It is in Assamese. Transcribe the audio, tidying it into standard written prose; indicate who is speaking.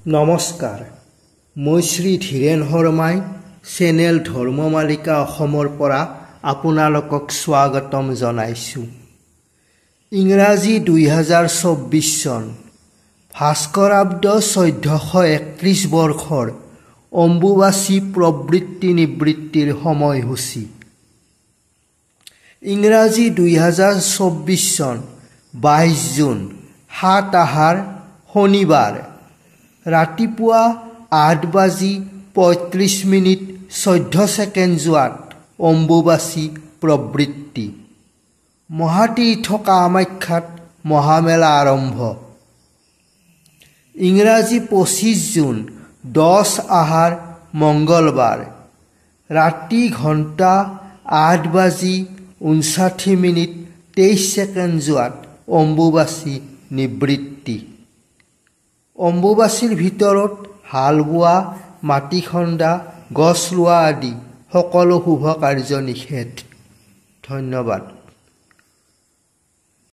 Speaker 1: নমস্কাৰ, মই শ্ৰী ধীৰেন শৰ্মাই চেনেল ধৰ্মমালিকা অসমৰ পৰা আপোনালোকক স্বাগতম জনাইছোঁ। ইংৰাজী 2024 চন ভাস্কৰাব্দ 1431 বৰ্ষৰ অম্বুবাচী প্ৰবৃত্তি নিবৃত্তিৰ সময়সূচী। ইংৰাজী 2024 চন 22 জুন 7 আহাৰ শনিবাৰ ৰাতিপুৱা 8:35 যোৱাত অম্বুবাচী প্ৰবৃত্তি। মহাতীৰ্থ কামাখ্যাত মহামেলা আৰম্ভ। ইংৰাজী 25 জুন 10 আহাৰ মংগলবাৰ ৰাতি ঘণ্টা 8:59 যোৱাত অম্বুবাচী নিবৃত্তি। অম্বুবাচীৰ ভিতৰত হাল বোৱা, মাটি খন্দা, গছ ৰোৱা আদি সকলো শুভ কাৰ্য নিষেধ। ধন্যবাদ।